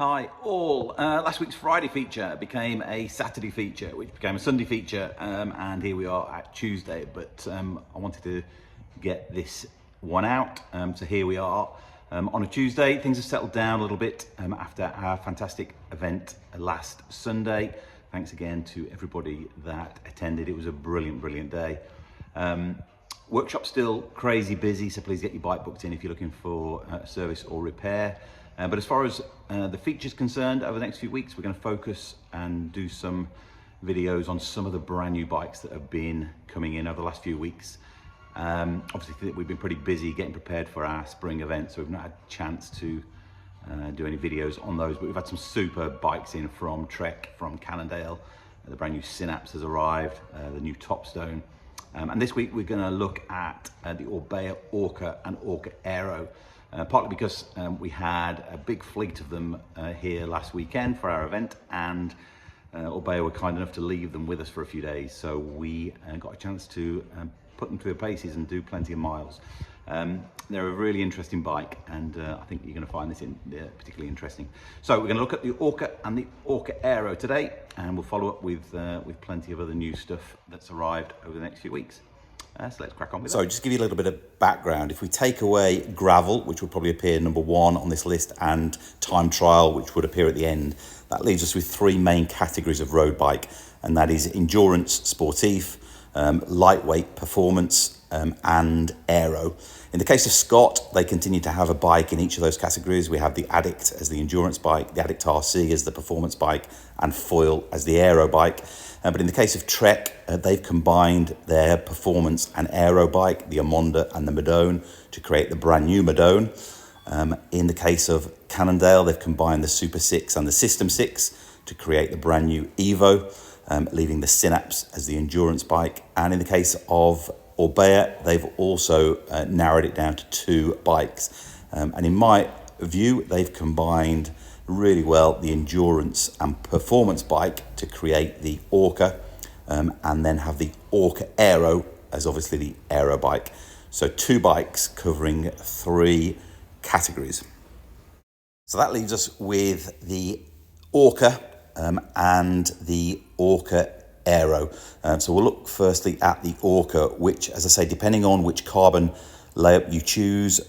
Hi all. Last week's Friday feature became a Saturday feature, which became a Sunday feature, and here we are at Tuesday. But I wanted to get this one out. So here we are on a Tuesday. Things have settled down a little bit after our fantastic event last Sunday. Thanks again to everybody that attended. It was a brilliant day. Workshop's still crazy busy, so please get your bike booked in if you're looking for service or repair. But as far as the features concerned, over the next few weeks, we're going to focus and do some videos on some of the brand new bikes that have been coming in over the last few weeks. Obviously, we've been pretty busy getting prepared for our spring event, so we've not had a chance to do any videos on those, but we've had some super bikes in from Trek, from Cannondale. The brand new Synapse has arrived, the new Topstone. And this week we're going to look at the Orbea Orca and Orca Aero. Partly because we had a big fleet of them here last weekend for our event, and Orbea were kind enough to leave them with us for a few days, so we got a chance to put them through the paces and do plenty of miles. They're a really interesting bike, and I think you're going to find this particularly interesting. So we're going to look at the Orca and the Orca Aero today, and we'll follow up with plenty of other new stuff that's arrived over the next few weeks. So let's crack on with that. So just give you a little bit of background. If we take away gravel, which would probably appear number one on this list, and time trial, which would appear at the end, that leaves us with three main categories of road bike, and that is endurance, sportif, lightweight performance, and aero. In the case of Scott, they continue to have a bike in each of those categories. We have the Addict as the endurance bike, the Addict RC as the performance bike, and Foil as the aero bike. But in the case of Trek, they've combined their performance and aero bike, the Amonda and the Madone, to create the brand new Madone. In the case of Cannondale, they've combined the Super 6 and the System 6 to create the brand new Evo, leaving the Synapse as the endurance bike. And in the case of Orbea, they've also narrowed it down to two bikes. And in my view, they've combined really well the endurance and performance bike to create the Orca, and then have the Orca Aero as obviously the aero bike. So two bikes covering three categories. So that leaves us with the Orca and the Orca Aero. So we'll look firstly at the Orca, which, as I say, depending on which carbon layout you choose,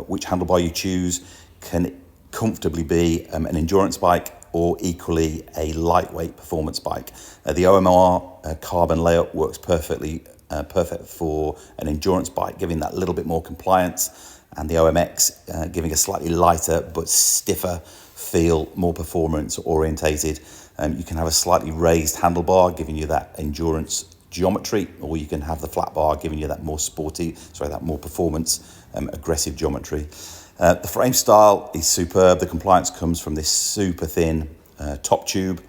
which handlebar you choose, can comfortably be an endurance bike or equally a lightweight performance bike. The OMR carbon layout works perfect for an endurance bike, giving that little bit more compliance, and the OMX giving a slightly lighter but stiffer feel, more performance orientated. You can have a slightly raised handlebar, giving you that endurance geometry, or you can have the flat bar, giving you that more that more performance, aggressive geometry. The frame style is superb. The compliance comes from this super thin top tube,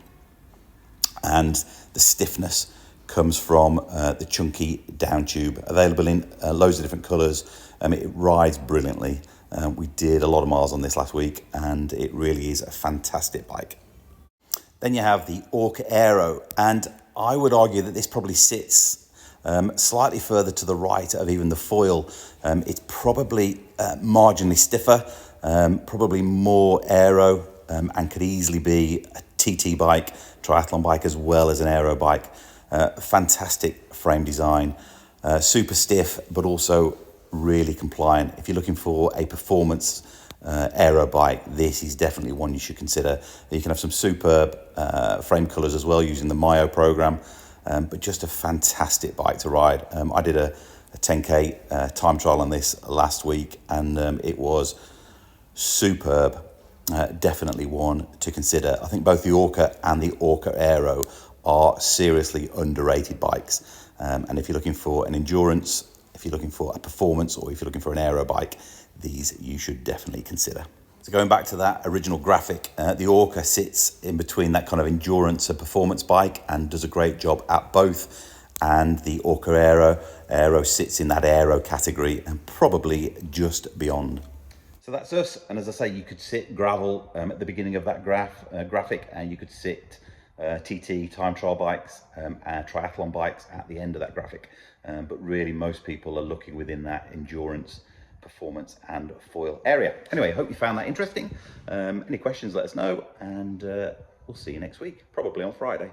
and the stiffness comes from the chunky down tube. Available in loads of different colours. It rides brilliantly. We did a lot of miles on this last week, and it really is a fantastic bike. Then you have the Orca Aero, and I would argue that this probably sits slightly further to the right of even the Foil. It's probably marginally stiffer, probably more aero, and could easily be a TT bike, triathlon bike, as well as an aero bike. Fantastic frame design, super stiff, but also really compliant. If you're looking for a performance aero bike, this is definitely one you should consider. You can have some superb frame colours as well using the Mayo program, but just a fantastic bike to ride. I did a 10k time trial on this last week, and it was superb. Definitely one to consider. I think both the Orca and the Orca Aero are seriously underrated bikes, and if you're looking for an endurance, if you're looking for a performance, or if you're looking for an aero bike, these you should definitely consider. So going back to that original graphic, the Orca sits in between that kind of endurance and performance bike and does a great job at both. And the Orca Aero sits in that aero category and probably just beyond. So that's us, and as I say, you could sit gravel at the beginning of that graphic, and you could sit TT time trial bikes and triathlon bikes at the end of that graphic. But really, most people are looking within that endurance performance and foil area. Anyway, I hope you found that interesting. Any questions, let us know, and we'll see you next week, probably on Friday.